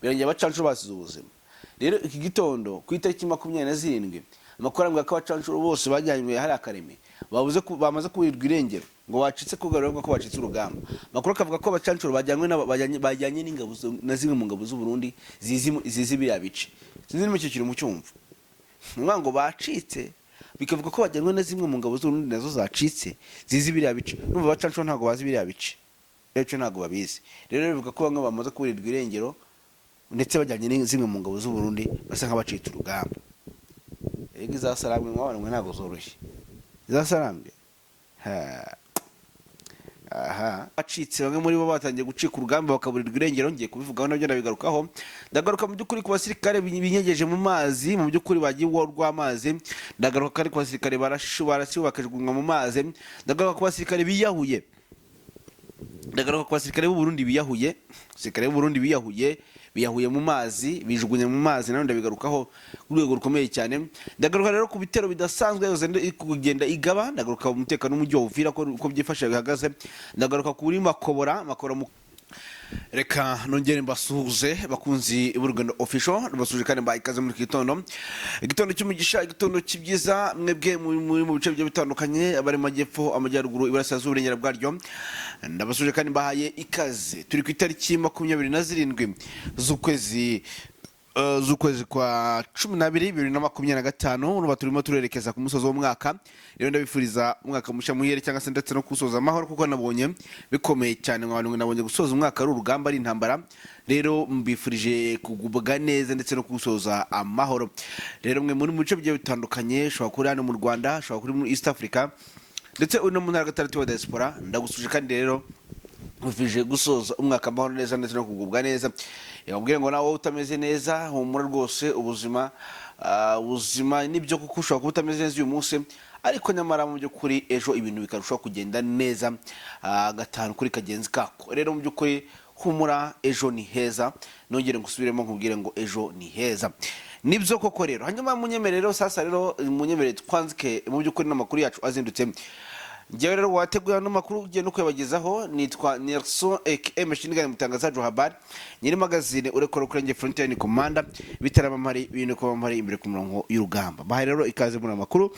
birangiye abacancuro basize ubuzima. Rero iki gitondo ku itariki 27 amakuru ambwira ko abacancuro bose bajyanywe hari akareme bamaze kuwirirwa irengero ngo wacitse kugarurwa ko wacitse urugamba. Makuru akavuga ko abacancuro bajyanye n'ingabo na zimwe mu ngabo z'u Burundi zizi biriya bice. Sinzi n'icyo kiri mu cyumva. Ngo bacitse bikavuga ko bajyanwe na zimwe mu ngabo z'u Burundi nazo zacitse zizi biriya bice. Numva abacancuro ntago bazi biriya bice. Rero ntago babizi. Rero bivuga ko bamwe bamaze kuwirirwa irengero ndetse bajyanye n'zimwe mu ngabo z'u Burundi basa nk'abacitse urugamba. Ege zasaramwe mwabanwe ntago zoroshye. Zasaramwe acitse bamwe muri bo batangiye gucika urugamba bakaburirwa irengero. Ngiye kubivugaho nabyo ndabigarukaho. Ndagaruka mu by'ukuri ku basirikare binyegeje mu mazi, mu by'ukuri bagiye rw'amazi. Ndagaruka kandi ku basirikare barashubakajwe mu mazi. Ndagaruka ku basirikare biyahuye. Ndagaruka ku basirikare b'u Burundi biyahuye. Basirikare b'u Burundi biyahuye mu mazi, bijugunye mu mazi, nano ndabigarukaho ku rwego rukomeye cyane. Ndagaruka rero ku bitero bidasanzwe yose kugenda igaba. Ndagaruka mu mutekano w'umujyi wa Uvira ko byifashe bihagaze. Ndagaruka kuri makobora reka nongere mbasuhuze bakunzi b'Urugendo Official, mbasuje kandi ikaze muri gitondo cy'umugisha, igitondo cy'ibyiza mwebwe muri mu bice bitandukanye, abari majyepfo, amajyaruguru, iburasirazuba, uburengera bwaryo. Ndabasuje kandi bahaye ikaze. Turi ku itariki 27 z'ukwezi kwa 12 2025. Uruba turimo turerekeza ku musozo w'umwaka. Rero ndabifuriza umwaka mushya muhere cyangwa se ndetse no kusoza amahoro, kuko nabonye bikomeye cyane abantu nabonye gusoza umwaka ari urugamba ari intambara. Rero mbifurije kugubwa neza ndetse no kusoza amahoro. Rero mwe muri mu bice bitandukanye, shobora kuri hano mu Rwanda, shobora kuri muri East Africa ndetse uno mu ntara gatandatu wa diaspora, ndagusuje kandi rero ufije gusoza umwaka amahoro neza ndetse no kugubwa neza. Yababwire ngo nawe utameze neza humura rwose, ubuzima nibyo kuko ushobora kuba utameze neza uyu munsi, ariko nyamara mu by'ukuri ejo ibintu bikarushaho kugenda neza gatanu kuri kagenzi kako. Rero mu by'ukuri humura, ejo ni heza. Nongere ngusubiremo nkubwire ngo ejo ni heza. Nibyo koko rero. Hanyuma munyemerero sasa rero munyemerere twanzike mu by'ukuri n'amakuru yacu azindutse. Ngewe rero wateguye no makuru ugiye no kwebagezaho, nitwa Nelson Machine Gun mutangazaje habari, nyiri magazine urekora kuri nge Frontline Commander bitaramamari ibintu ko bamari imbere ku murongo y'urugamba. Bahaye rero ikaze muri amakuru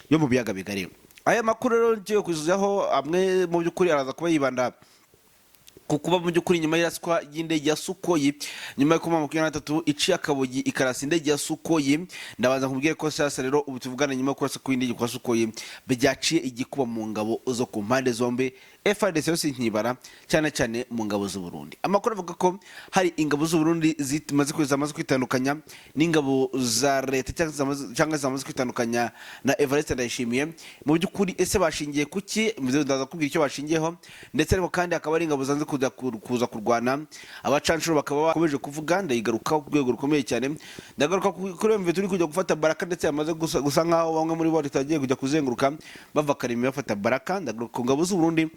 yo mu biyaga bigari. Aya makuru rero ngiye kuzuzaho amwe mu by'ukuri araza kuba yibanda kukuba mu by'ukuri nyuma y'iraswa y'indege ya Sukoyi, nyuma yo kuma 23 iciye akabogi ikarasa indege ya Sukoyi. Ndabanza nkubwire ko sasa rero ubu tuvugana nyuma yo kurasa ku indege kwa Sukoyi byaciye igikuba mu ngabo zo ku mpande zombi, FARDC yose nkibara cyane cyane mu ngabo z'u Burundi. Amakuru avuga ko hari ingabo z'u Burundi zimaze kwitandukanya n'ingabo za leta cyangwa zamaze kwitandukanya na Evariste Ndayishimiye. Mu by'ukuri ese bashingiye kuki? Ndaza kubwira icyo bashingiyeho, ndetse ariko kandi akaba ari ingabo zanze kuza kurwana. Abacancuro bakaba bakomeje kuvuga, ndayigaruka ku rwego rukomeye cyane. Ndagaruka kuri mve turi kujya gufata Baraka, ndetse yamaze gusa nkaho bamwe muri bo ritagiye kujya kuzenguruka bava Karimi bafata Baraka. Ndagaruka ku ngabo z'u Burundi.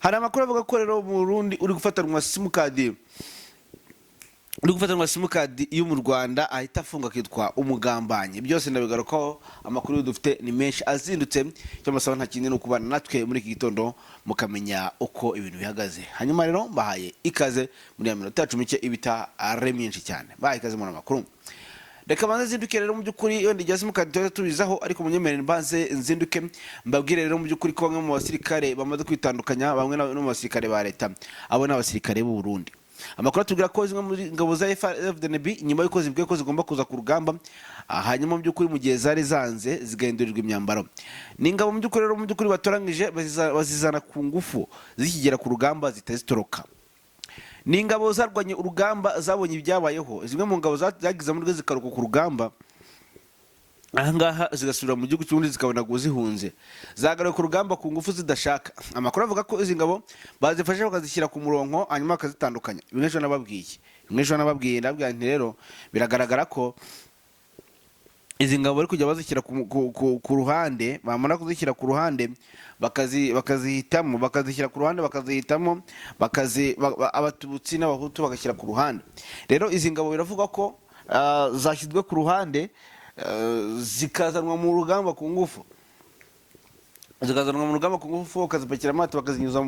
Hari amakuru avuga ko rero mu Burundi uri gufatanwa simukadi yo mu Rwanda ahita afunga kitwa umugambanyi. Byose ndabigarukaho, amakuru dufite ni menshi azindutse. Cyo masaba nta kindi no kubana natwe muri iki gitondo mukamenya uko ibintu bihagaze. Hanyuma rero bahaye ikaze muri ya minota 10 mike ibita are myinshi cyane. Bahaye ikaze mu amakuru. Reka banze zinduke rero mu by'ukuri wenda ijya simukadi tubizaho, ariko munyemerere mbanze nzinduke mbabwire rero mu by'ukuri ko bamwe mu basirikare bamaze kwitandukanya, bamwe no mu basirikare ba leta, abo n'abasirikare b'u Burundi. Amakuru atubwira ko zimwe muri ngabo za FDNB nyuma y'uko zibwiye ko zigomba kuza ku rugamba, hanyuma mu by'ukuri mu gihe zari zanze zigahindurirwa imyambaro. Ni ingabo mu by'ukuri rero mu by'ukuri batorangije bazizana ku ngufu zikigera ku rugamba zitazitoroka. Ni ingabo zarwanye urugamba zabonye ibyabayeho. Zimwe mu ngabo zagize muri zikaruka ku rugamba, ahangaha zigasubira mu gihugu cy'ubundi zikabona guzihunze, zagaruka ku rugamba ku ngufu zidashaka. Amakuru avuga ko izi ngabo bazifashe bakazishyira ku murongo, hanyuma bakazitandukanya. Bimwe ejo nababwiye nti rero biragaragara ko izi ngabo bari kujya bazishyira ku ruhande, bamara kuzishyira ku ruhande bakazihitamo, abatutsi n'abahutu bagashyira ku ruhande. Rero izi ngabo biravuga ko zashyizwe ku ruhande, zikazanwa mu rugamba ku ngufu, bakazipakira amato bakazinyuza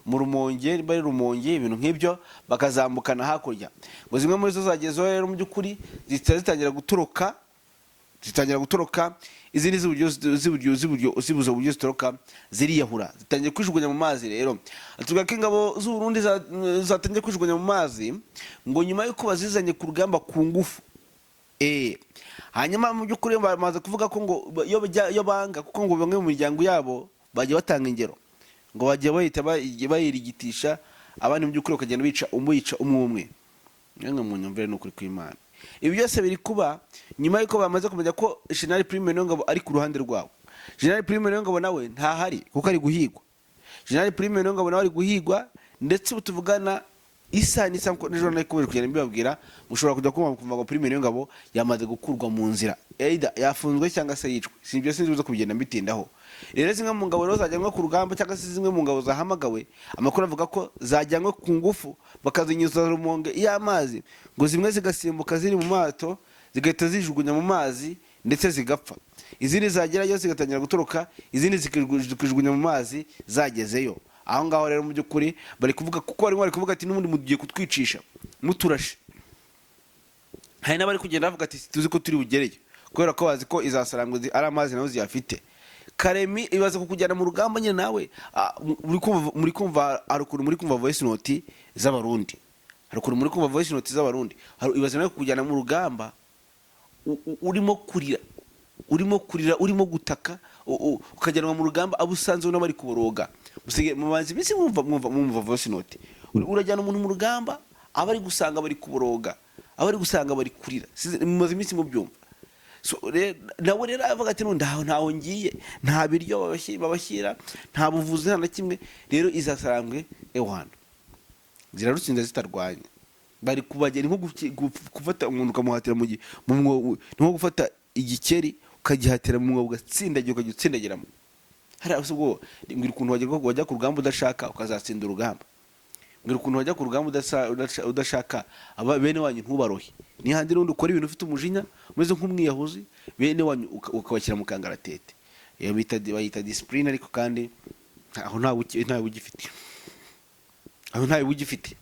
mu Rumonge, bari Rumonge ibintu nk'ibyo, bakazambukana hakurya. Ngo zimwe muri zo zagezeho rero mu by'ukuri zitangira gutoroka, izindi zibuza uburyo zitoroka ziriyahura, zitangiye kwijugunya mu mazi. Rero atuvuga ko ingabo z'u Burundi zatangiye kwijugunya mu mazi ngo nyuma y'uko bazizanye ku rugamba ku ngufu. Hanyuma mu by'ukuri bamaze kuvuga ko ngo iyo banga, kuko ngo bamwe mu miryango yabo bagiye batanga ingero, ngo bagiye bayirigitisha abandi mu by'ukuri bakagenda bica umwe umwe. Nanga mu nyumvire n'ukuri kw'Imana. Ibi byose biri kuba nyuma y'uko bamaze kumenya ko General Prime Niyongabo ari ku ruhande rwabo. General Prime Niyongabo nawe ntahari kuko ari guhigwa. General Prime Niyongabo nawe ari guhigwa, ndetse utuvugana isa n'ejo nayikomeje kugenda mbibabwira, mushobora kujya kumva ngo Prime Niyongabo yamaze gukurwa mu nzira, either yafunzwe cyangwa se yicwe. Si ibyo sinzi kubigenda mbitindaho. Rero zimwe mu ngabo rero zajyanwe ku rugamba cyangwa se zimwe mu ngabo zahamagawe, amakuru avuga ko zajyanwe ku ngufu bakazinyuza Rumonge y'amazi, ngo zimwe zigasimbuka ziri mu mato zigahita zijugunya mu mazi ndetse zigapfa. Izindi zagerayo zigatangira gutoroka, izindi zikijugunya mu mazi zagezeyo. Aho ngaho rero mu by'ukuri bari kuvuga, kuko bari kuvuga ati n'ubundi mugiye kutwicisha muturashe. Hari n'abari kugenda bavuga ati tuzi ko turi bugereyo, kubera ko bazi ko izasarangwe ari amazi nazo ziyafite. Karemi ibaze kukujyana mu rugamba nyine nawe muri kumva harukuru, muri kumva voice note z'abarundi, harukuru muri kumva voice note z'abarundi, ibaze nawe kukujyana mu rugamba urimo kurira, urimo gutaka, ukajyanwa mu rugamba abo usanze bari kuboroga. Mubanze bisi mwumva voice note, urajyana umuntu mu rugamba abari gusanga bari kuboroga, abari gusanga bari kurira, mumaze iminsi mu byumva. Nawe rero avuga ati ntaho ngiye, nta biryo babashyira, nta buvuzi nta na kimwe. Rero izasarangwe ewana zirarutsinda zitarwanya, bari kubagera nko gufata umuntu ukamuhatira nko gufata igikeri ukagihatira mu mwobo ugatsindagira ukagitsindagiramo. Hari ubwo mbwira ukuntu wajya ku rugamba udashaka ukazatsinda urugamba, mbwira ukuntu wajya ku rugamba udashaka bene wanyu ntubarohe. Ni handi n'undi ukora ibintu ufite umujinya umeze nk'umwiyahuzi, bene wanyu ukabashyira mu kangaratete. Iyo bayita discipline, ariko kandi aho ntawe ugifite.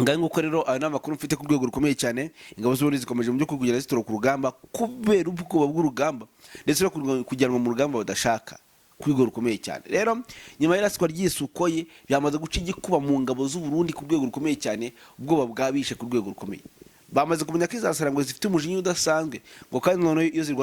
Ngaho nguko rero aya ni amakuru mfite ku rwego rukomeye cyane. Ingabo z'Uburundi zikomeje mu byo kugenda zitoroka ku rugamba kubera ubwoba bw'urugamba, ndetse no kujyanwa mu rugamba badashaka ku rwego rukomeye cyane. Rero nyuma y'iraswa ry'Isukoye byamaze guca igikuba mu ngabo z'Uburundi ku rwego rukomeye cyane, ubwoba bwabishe ku rwego rukomeye. Bamaze kumenya ko izasarangwe zifite umujinya udasanzwe, ngo kandi none iyo ziri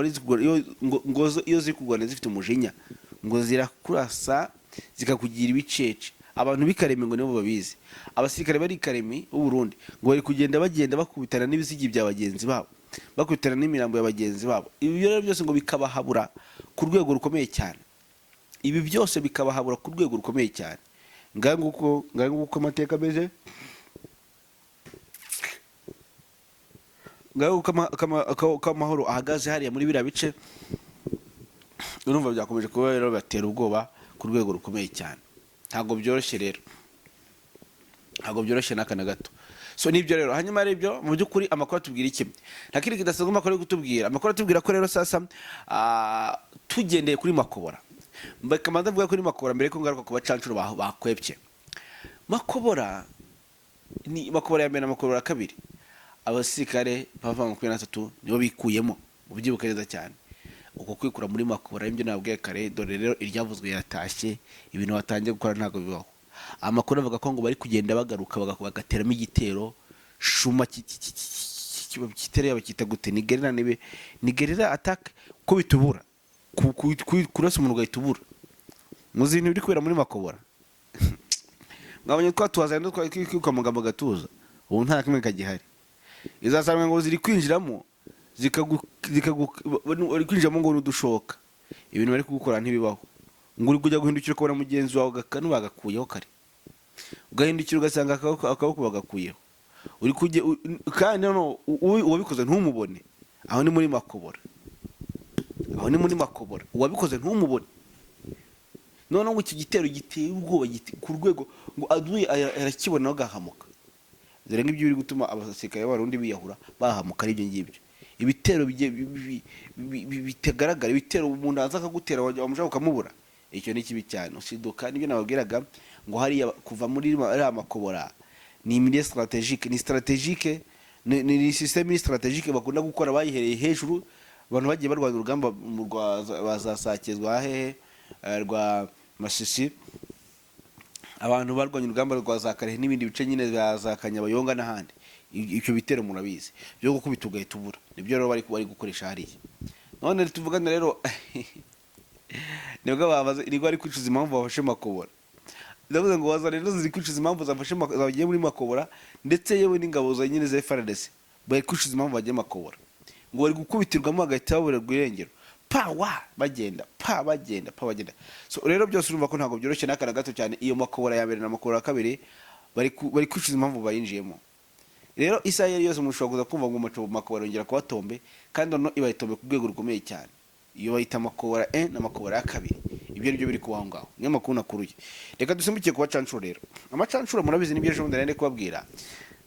kurwana zifite umujinya, ngo zirakurasa zikakugira ibicece. Abantu b'ikaremi ngo nibo babizi. Abasirikare bari Karemi b'u Burundi ngo bari kugenda bakubitana n'ibizigi bya bagenzi babo, bakubitana n'imirambo ya bagenzi babo. Ibi rero byose ngo bikabahabura ku rwego rukomeye cyane. Ibi byose bikabahabura ku rwego rukomeye cyane. Ngaho nguko amateka ameze. Ngaho kamahoro ahagaze hariya muri biriya bice, urumva byakomeje kuba rero batera ubwoba ku rwego rukomeye cyane. Ntabwo byoroshye rero, ntabwo byoroshye n'aka na gato. So nibyo rero, hanyuma rero ibyo mu by'ukuri amakuru atubwira iki? Ntakiri kidasanzwe amakuru yo kutubwira. Amakuru atubwira ko rero sasa tugendeye kuri Makobora. Mbakamanza mvuga kuri Makobora mbere ko ngaruka ku bacancuro bakwebye. Makobora ni Makobora ya mbere na Makobora kabiri. Abasirikare bava mu 23 nibo bikuyemo, ubyibuka neza cyane. Uko kwikura muri Makobora ibyo nabwiye kare, dore rero iryavuzwe yaratashye, ibintu batangiye gukora ntago bibaho. Amakuru avuga ko ngo bari kugenda bagaruka bagateramo igitero shuma kitere abakita gute nigerera attack ko bitubura kurasa umuntu ugahitubura. Muzi ibintu biri kubera muri Makobora. Ngabonye ko twazanye twakikuka mugamba gatuza, ubu nta kimwe kagihari. Izasarangwe ngo ziri kwinjiramo kwinjiramo ngo n'udushoka. Ibintu bari kugukora ntibibaho. Ngo uri kujya guhindukira ukabona mugenzi wawe gakanu bagakuyeho kare, ugahindukira ugasanga akaboko bagakuyeho. Uri kujye kandi no uwabikoze ntumubone. Aho ni muri Makobora, uwabikoze ntumubone. None ngo iki gitero giteye ubwoba ku rwego ngo aduye arakibona agahamuka. Dore ngibyo biri gutuma abasirikare b'Abarundi biyahura bahamuka ari byo ngibyo. Ibitero bitagaragara, ibitero umuntu aza akagutera wamushaka ukamubura. Icyo ni kibi cyane. Usiduka nibyo nababwiraga ngo hari kuva muri ariya makobora ni milieu stratégique, ni stratégique, ni système stratégique bakunda gukora bayihereye hejuru. Abantu bagiye barwanya urugamba mu bazasakezwa hehe rwa Masisi, abantu barwanya urugamba rwa za Karehe n'ibindi bice nyine za Kanyabayonga n'ahandi. Icyo bitero murabizi byo gukubita ugahita ubura, nibyo rero bari gukoresha hariya. None tuvugana rero nibwo ari kwicuza impamvu bafashe makobora. Ndavuze ngo waza rero ziri kwicuza impamvu zafashe zagiye muri makobora, ndetse yewe n'ingabo za nyine za FARDC bari kwicuza impamvu bagiye makobora, ngo bari gukubitirwamo hagahita baburerwa irengero, bagenda. So rero byose urumva ko ntabwo byoroshye n'akana gato cyane. Iyo makobora ya mbere na makobora ya kabiri bari kwicuza impamvu bayinjiyemo. Rero Israel yose mushobora kuza kumva ngo makobora yongera kubatombe, kandi no ibayitombe ku rwego rukomeye cyane. Iyo bayita makobora 1 na makobora ya kabiri, ibyo nibyo biri kubaho ngaho. Niyo makuru nakuruye. Reka dusimbukiye ku bacancuro rero. Amacancuro murabizi nibyo ejo ndende kubabwira.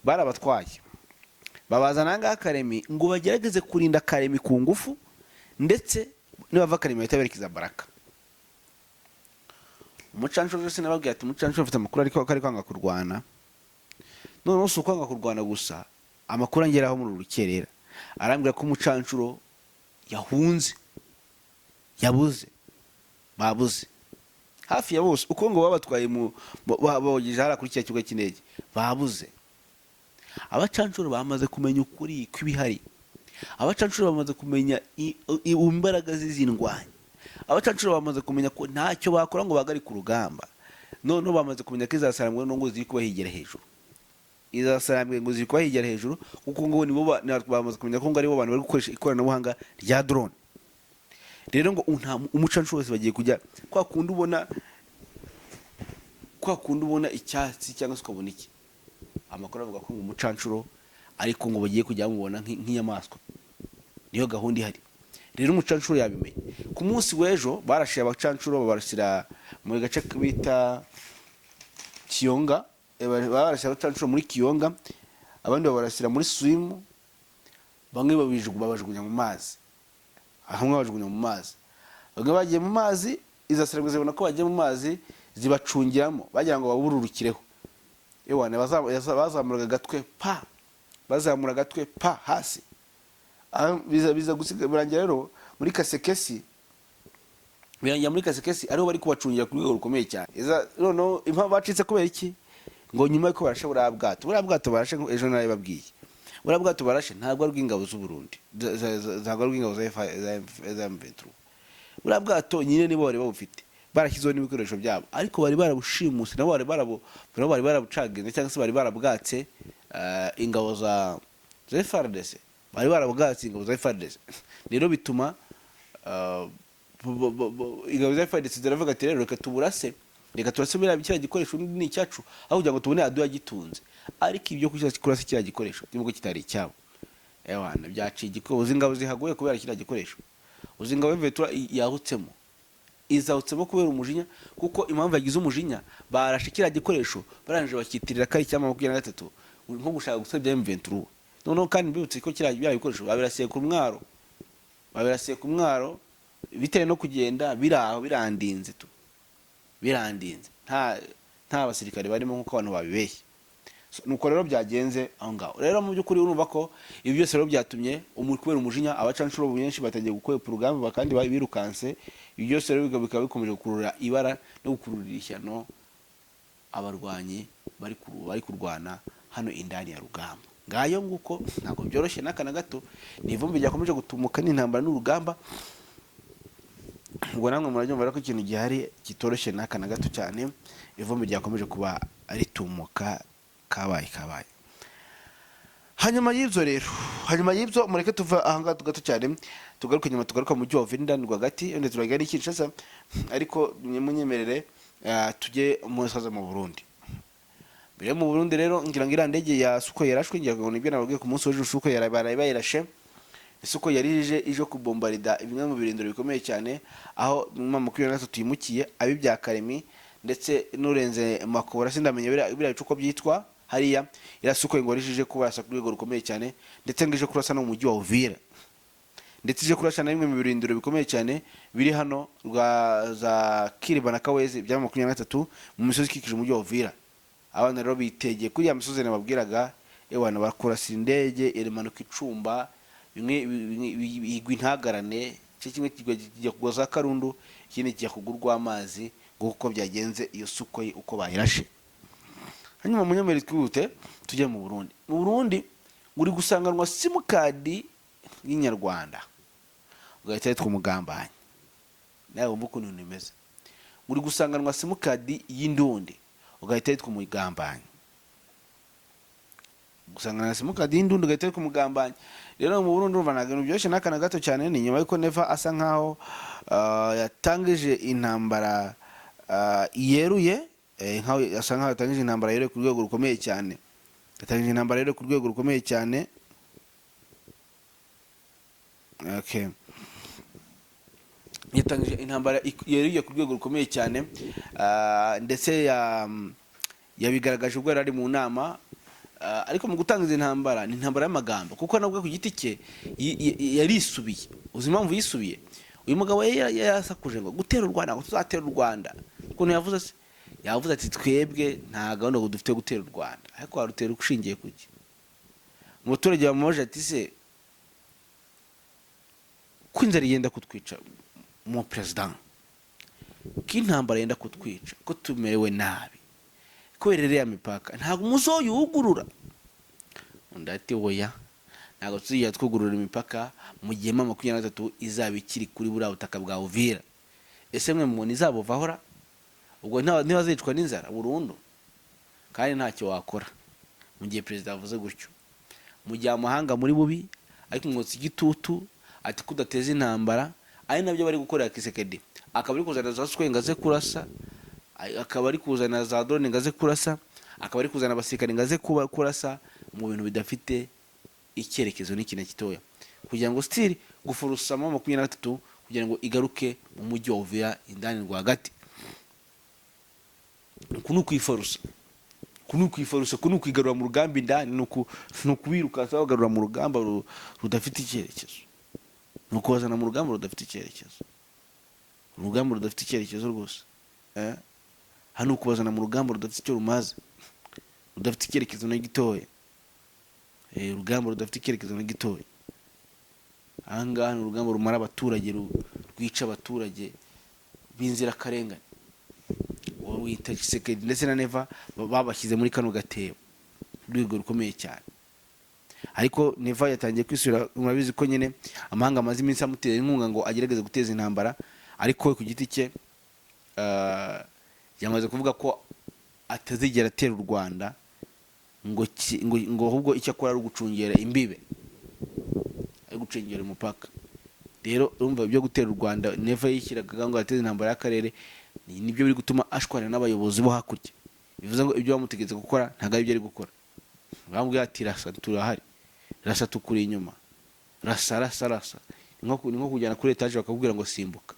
Barabatwaye babazana ngaha Karemi ngo bagerageze kurinda Karemi ku ngufu, ndetse nibava Karemi bahita berekeza Baraka. Umucancuro rero sinababwiye ati umucancuro afite amakuru ariko kari kwanga kurwana. None uso kwanga kurwana gusa, amakuru angeraho muri rukerera arambwira ko umucancuro yahunze, babuze hafi ya bose uko ngo babatwaye mu babogeje hara kuri cya kibuga cy'indege, babuze. Abacancuro bamaze kumenya ukuri kw'ibihari, abacancuro bamaze kumenya imbaraga z'izindwanya, abacancuro bamaze kumenya ko ntacyo bakora ngo bagari ku rugamba. None bamaze kumenya ko izasarambwe no ngo ziri kubahigera hejuru, ngo ziri kubahigera hejuru, kuko ngo nibo bamaze kumenya ko ngo aribo bantu bari gukoresha ikoranabuhanga rya drone. Rero ngo umucancuro wese bagiye kujya kwa kundi ubona icyatsi cyangwa se ukabona iki. Amakuru avuga ko ngo umucancuro ariko ngo bagiye kujya bamubona nk'inyamaswa, niyo gahunda ihari. Rero umucancuro yabimenye. Ku munsi w'ejo barashiye abacancuro babarasira mu gace bita Kiyonga, barashiye abacancuro muri Kiyonga, abandi babarasira muri Swimu, bamwe babajugunya mu mazi. Hamwe bajugunya mu mazi, bamwe bagiye mu mazi, izasiragwe zibona ko bagiye mu mazi zibacungiramo bagira ngo babururukireho. Ewane bazamura agatwe hasi. Biza gusiga birangira rero muri Kasekesi, ariho bari kubacungira ku rwego rukomeye cyane. None impamvu bacitse kubera iki? Ngo nyuma yuko barashe buriya bwato barashe ejo nawe babwiye. Buriya bwato barashe ntabwo ari ubw'ingabo z'u Burundi, ntabwo ari ubw'ingabo za M23. Buriya bwato nyine nibo bari babufite, barashyizeho n'ibikoresho byabo, ariko bari barabushimuse, nabo bari barabucagenze cyangwa se bari barabwatse ingabo za FARDC, bari barabwatse ingabo za FARDC. Rero bituma ingabo za FARDC ziravuga ati rero reka turase biriya kiriya gikoresho ni icyacu, aho kugira ngo tubone aduya gitunze. Ariko ibyo kurasa kiriya gikoresho nubwo kitari icyabo, ewana byaciye igikoresho. Uzi ingabo zihagoye kubera kiriya gikoresho, uzi ingabo yahutsemo, izahutsemo kubera umujinya, kuko impamvu yagize umujinya barashe kiriya gikoresho barangije bakitirira kari cyama 23 nko gushaka gusebya M23. Noneho kandi mbibutse ko kiriya bikoresho babirasiye ku mwaro, bitewe no kugenda biraho birandinze nta basirikare barimo nkuko abantu babibeshye. Nuko rero byagenze aho ngaho. Rero mu by'ukuri urumva ko ibi byose rero byatumye kubera umujinya abacancuro benshi batangiye gukwepa urugamba kandi birukanse. Ibi byose rero bikaba bikomeje gukurura ibara no gukururira ishyano abarwanyi bari kurwana hano indani ya rugamba. Ngayo nguko ntabwo byoroshye n'akana gato, ni ivumbi ryakomeje gutumuka n'intambara n'urugamba. Ubwo namwe murabyumva ko ikintu gihari kitoroshye n'akana gato cyane, ivumbi ryakomeje kuba ritumuka kabaye. Hanyuma y'ibyo mureke tuva ahanga gato cyane, tugaruka mu mujyi wa Vindani rwagati, ende turagana Kinshasa, ariko munyemerere tujye musaza mu Burundi. Mbere mu Burundi rero ngira ngo irandege ya Suko yarashwe, ngira ngo nibyo nababwiye ku munsi w'ejo. Suko yarayirashe, Suko yarije kubombarida bimwe mu birindiro bikomeye cyane, aho mu 23 yimukiye abibya Karemi ndetse n'urenze makobora sindamenye biriya bicuko byitwa hariya. Irasuko ngo yarije kubarasa ku rwego rukomeye cyane, ndetse ngije kurasa no mu mujyi wa Uvira. ndetse ije kurasha na bimwe mu birindiro bikomeye cyane biri hano rwa za Kiriba na Kawezi bya 23 mu misozi ikikije umujyi wa Uvira. Abana rero bitegeye kuri ya misozi nababwiraga ewana bakurasa indege irimanuka icumba bimwe igwa intagarane cyo kimwe kijya kugoza Karundu ikindi kijya kugurwa amazi nguko byagenze iyo suko uko bayirashe. Hanyuma munyameri twihute tujya mu Burundi. Mu Burundi uri gusanganwa simukadi y'inyarwanda ugahita yitwa umugambanyi. Nawe wumva ukuntu nimeze. Uri gusanganwa simukadi y'indundi ugahita yitwa umugambanyi. Gusangana simukadi y'indundi ugahita yitwa umugambanyi. Rero mu Burundi urumva nagano byoshe nakana gato cyane ni nyuma yuko Neva asa nkaho yatangije intambara yeruye nkaho asa nkaho yatangije intambara yeruye ku rwego rukomeye cyane. Yatangije intambara yeruye ku rwego rukomeye cyane. Okay. Yatangije intambara yeruye ku rwego rukomeye cyane ndetse yabigaragaje ubwo yari mu nama ariko mu gutangiza intambara ni intambara y'amagambo kuko nabwo ku giti cye yarisubiye. Uzi impamvu yisubiye? Uyu mugabo yasakuje ngo gutera u Rwanda ngo tuzatera u Rwanda. Ukuntu yavuze ati twebwe nta gahunda ngo dufite gutera u Rwanda ariko warutera ushingiye kuki. Umuturage bamubaje ati se kwinzara yenda kutwica mu president k'intambara yenda kutwica ko tumerewe nabi kwerere ya mipaka ntago muzoyugurura. Ndati oya ntago tuziya twugurura imipaka mu gihe 23 izaba ikiri kuri buriya butaka bwa Uvira. Ese mwe mubona izabuvahora ubwo ntibazicwa n'inzara burundu kandi ntacyo wakora mu gihe president avuze gutyo. Mu gihe amahanga muri bubi ariko umwotsi igitutu ati kudateza intambara ari nabyo bari gukorera Kisekedi. Akaba ari kuzana za swenga ze kurasa, akaba ari kuzana za drone ngaze kurasa, akaba ari kuzana abasirikare ngaze kurasa mu bintu bidafite icyerekezo n'ikintu kitoya kugira ngo still gufurusa 23 kugira ngo igaruke mu mujyi wa Uvira indani rwagati. Kunu kwigarura mu rugamba indani nukubiruka bagarura mu rugamba rudafite icyerekezo. Nukubazana mu rugamba rudafite icyerekezo. Urugamba rudafite icyerekezo rwose. Hano kubazana mu rugamba rudafite icyo rumaze. Rudafite icyerekezo na gitoya. Urugamba rudafite icyerekezo na gitoya. Ahangaha urugamba rumara abaturage rwica abaturage binzira karengane. Wowe wita Kisekedi ndetse na Neva babashyize muri kano gatebo. Rwego rukomeye cyane. Ariko Neva yatangiye kwisura murabizi ko nyene amahanga amazi iminsi amutera inkunga ngo agerageze guteza intambara ariko ku giti cye yamaze kuvuga ko atazigera atera u Rwanda ngo ahubwo icyo akora ari gucungera imbibe ari gucungera umupaka. Rero urumva byo gutera u Rwanda Neva yishyiraga ngo ateze intambara y'akarere nibyo biri gutuma ashwana n'abayobozi bo hakurya. Bivuze ngo ibyo bamutegetse gukora ntago ari byo ari gukora. Bambwiye ati rasa turahari, rasa tukuri inyuma, rasa nko kujyana kuri etage bakakubwira ngo simbuka.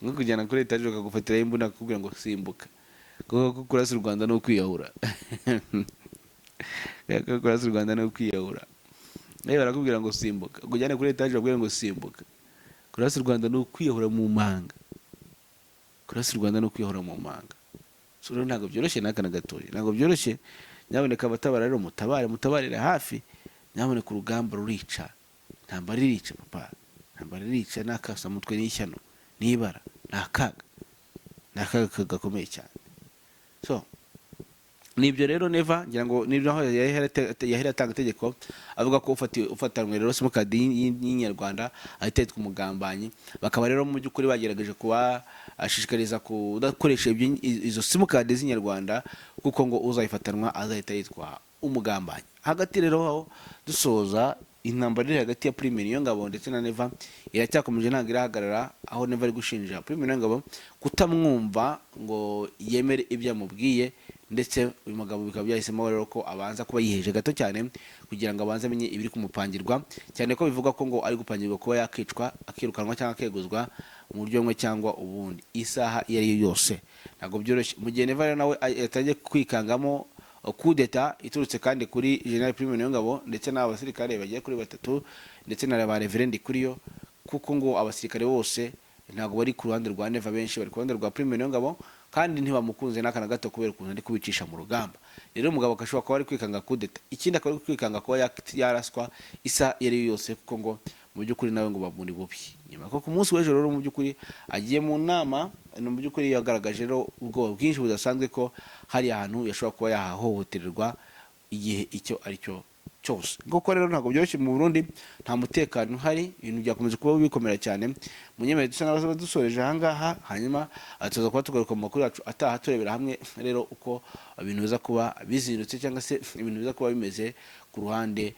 Nko kujyana kuri etage bakagufatira imbunda bakakubwira ngo simbuka. Kuko kurasa u Rwanda no kwiyahura. Kurasa u Rwanda no kwiyahura. Nayo barakubwira ngo simbuka. Kujyana kuri etage bakubwira ngo simbuka. Kurasa u Rwanda no kwiyahura mu manga. Kurasa u Rwanda no kwiyahura mu manga. So rero ntago byoroshye nakana gatoye. Ntago byoroshye. Nyaboneka abatabara rero mutabarira hafi. Nyaboneka urugamba rurica. Ntambara ririca papa. Ntambara ririca nakasa mutwe n'ishyano. Nibara nakaga. Nakaga gakomeye cyane. So nibyo rero Neva ngira ngo nibyo aho yahera tanga tegeko avuga ko ufatanwe rero simukadi y'inyarwanda ahitetswe umugambanyi. Bakaba rero mu byukuri bagerageje kuba ashishikariza kudakoresha izo simukadi z'inyarwanda kuko ngo uzayifatanwa azahita yitwa umugambanyi. Hagati rero aho dusoza intambara iri hagati ya Prime Niyongabo ndetse na Neva iracyakomeje ntago irahagarara aho Neva ari gushinja Prime Niyongabo kutamwumva ngo yemere ibyo amubwiye ndetse uyu mugabo bikaba byahisemo rero ko abanza kuba yiheje gato cyane kugira ngo abanze amenye ibiri kumupangirwa cyane ko bivuga ko ngo ari gupangirwa kuba yakicwa akirukanwa cyangwa akeguzwa mu buryo bumwe cyangwa ubundi isaha iyo ari yo yose. Ntago byoroshye mu gihe Neva rero nawe yatangiye kwikangamo kudeta iturutse kandi kuri General Prime Niyongabo ndetse n'abasirikare bagiye kuri batatu ndetse na ba Reverend Kuriyo, kuko ngo abasirikare bose ntago bari ku ruhande rwa Neva, benshi bari ku ruhande rwa Prime Niyongabo kandi ntibamukunze n'akana gato kubera ukuntu ari kubicisha mu rugamba. Rero umugabo akashobora kuba ari kwikanga kudeta, ikindi akaba ari kwikanga kuba yaraswa isa yari yose, kuko ngo mu by'ukuri nawe ngo baburi bubi. Nyuma ko ku munsi w'ejo rero mu by'ukuri agiye mu nama, no mu by'ukuri yagaragaje rero ubwoba bwinshi budasanzwe ko hari ahantu yashobora kuba yahohotererwa igihe icyo ari cyo cyose. Ngoko rero ntabwo byoroshye mu Burundi, nta mutekano uhari, ibintu byakomeje kuba bikomera cyane. Munyemere dusa n'abaza dusoreje ahangaha, hanyuma tuza kuba tugaruka mu makuru yacu ataha turebera hamwe rero uko ibintu biza kuba bizindutse cyangwa se ibintu biza kuba bimeze ku ruhande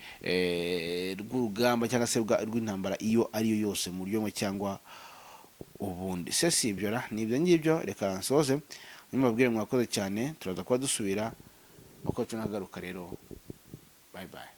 rw'urugamba cyangwa se rw'intambara iyo ariyo yose mu buryo cyangwa ubundi. Se si ibyo nibyo ngibyo, reka nsoze nimubabwire mwakoze cyane, turaza kuba dusubira uko tunagaruka rero. Bye bye.